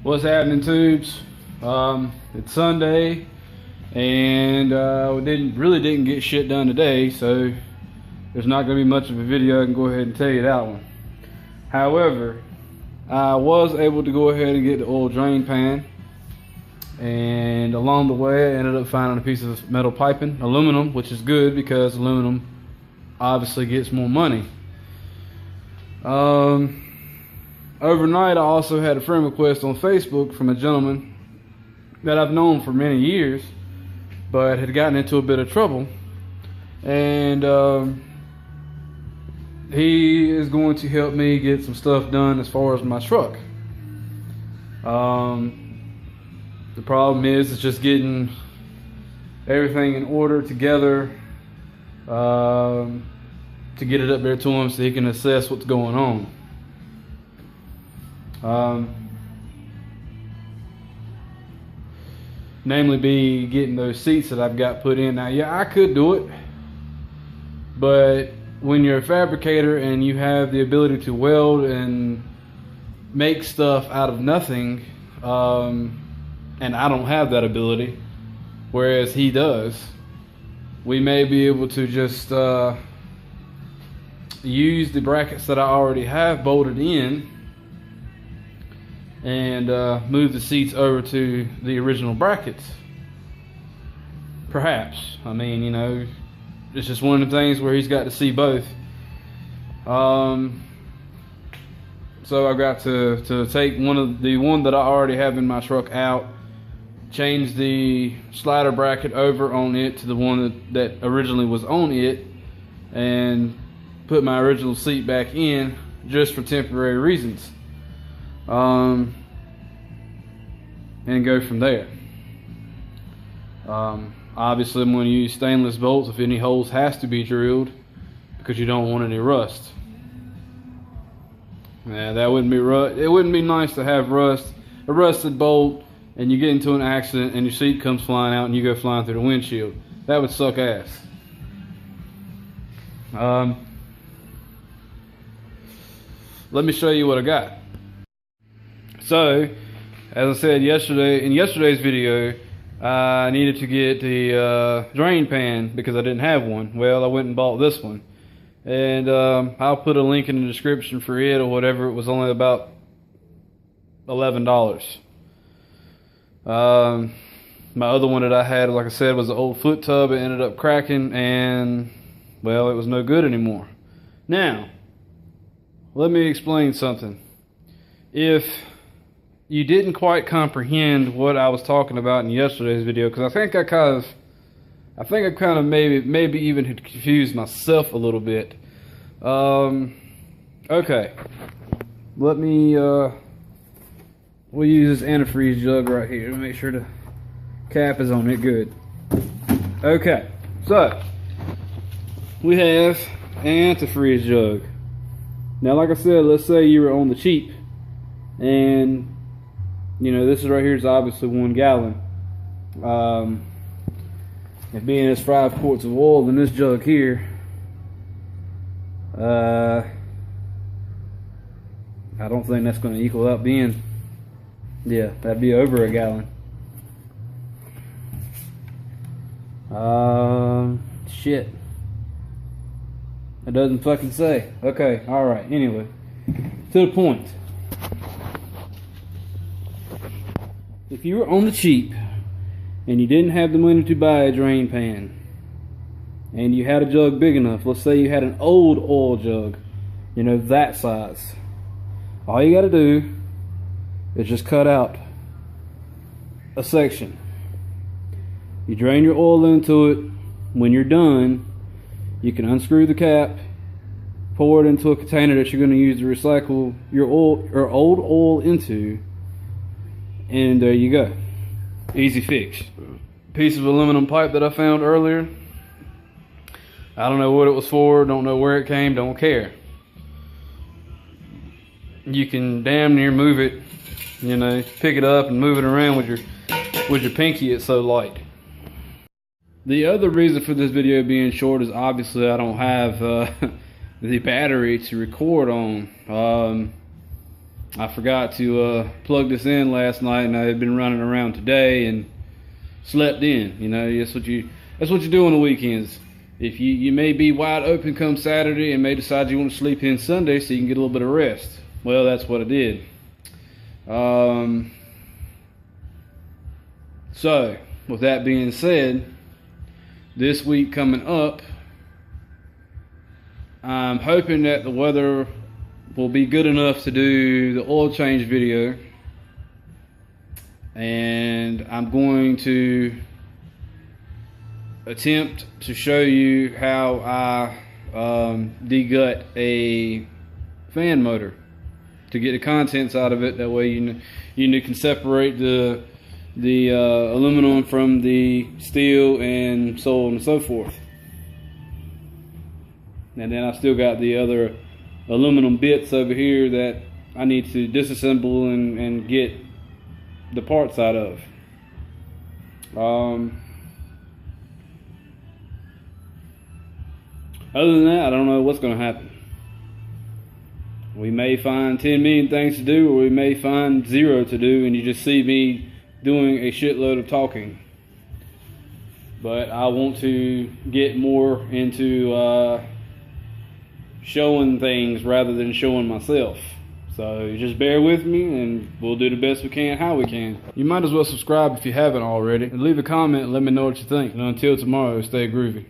What's happening, tubes? It's Sunday, and we really didn't get shit done today, so there's not going to be much of a video. I can go ahead and tell you that one. However, I was able to go ahead and get the oil drain pan, and along the way I ended up finding a piece of metal piping, aluminum, which is good because aluminum obviously gets more money. Overnight, I also had a friend request on Facebook from a gentleman that I've known for many years, but had gotten into a bit of trouble, and he is going to help me get some stuff done as far as my truck. The problem is just getting everything in order together to get it up there to him so he can assess what's going on. Namely be getting those seats that I've got put in. Now, yeah, I could do it, but when you're a fabricator and you have the ability to weld and make stuff out of nothing, and I don't have that ability, whereas he does, we may be able to just use the brackets that I already have bolted in and move the seats over to the original brackets. Perhaps. I mean, you know, it's just one of the things where he's got to see both. So I've got to take the one that I already have in my truck out, change the slider bracket over on it to the one that originally was on it, and put my original seat back in just for temporary reasons. And go from there. Obviously, I'm going to use stainless bolts if any holes has to be drilled, because you don't want any rust. Yeah, that wouldn't be rust. It wouldn't be nice to have rust, a rusted bolt, and you get into an accident and your seat comes flying out and you go flying through the windshield. That would suck ass. Let me show you what I got. So, as I said yesterday, in yesterday's video, I needed to get the drain pan because I didn't have one. Well, I went and bought this one. And I'll put a link in the description for it or whatever. It was only about $11. My other one that I had, like I said, was an old foot tub. It ended up cracking and, well, it was no good anymore. Now, let me explain something. If you didn't quite comprehend what I was talking about in yesterday's video, because I think I kind of maybe even had confused myself a little bit. Okay, let me we'll use this antifreeze jug right here to make sure the cap is on it good. Okay, so we have an antifreeze jug. Now, like I said, let's say you were on the cheap, and you know, this is right here is obviously 1 gallon. And being it's 5 quarts of oil in this jug here, I don't think that's going to equal up being, yeah, that'd be over 1 gallon. Shit. It doesn't fucking say. Okay, alright, anyway, to the point. If you were on the cheap and you didn't have the money to buy a drain pan and you had a jug big enough, let's say you had an old oil jug, you know, that size, all you got to do is just cut out a section. You drain your oil into it. When you're done, you can unscrew the cap, pour it into a container that you're going to use to recycle your old oil into, and there you go. Easy fix. Piece of aluminum pipe that I found earlier. I don't know what it was for, don't know where it came, don't care. You can damn near move it, you know, pick it up and move it around with your pinky, it's so light. The other reason for this video being short is obviously I don't have the battery to record on. I forgot to plug this in last night, and I had been running around today and slept in. You know, that's what you do on the weekends. If you may be wide open come Saturday and may decide you want to sleep in Sunday so you can get a little bit of rest. Well, that's what I did. So, with that being said, this week coming up, I'm hoping that the weather will be good enough to do the oil change video. And I'm going to attempt to show you how I degut a fan motor to get the contents out of it. That way you can separate the aluminum from the steel and so on and so forth. And then I still got the other aluminum bits over here that I need to disassemble and get the parts out of. Other than that, I don't know what's going to happen. We may find 10 million things to do, or we may find 0 to do, and you just see me doing a shitload of talking. But I want to get more into showing things rather than showing myself. So just bear with me, and we'll do the best we can how we can. You might as well subscribe if you haven't already, and leave a comment and let me know what you think. And until tomorrow, stay groovy.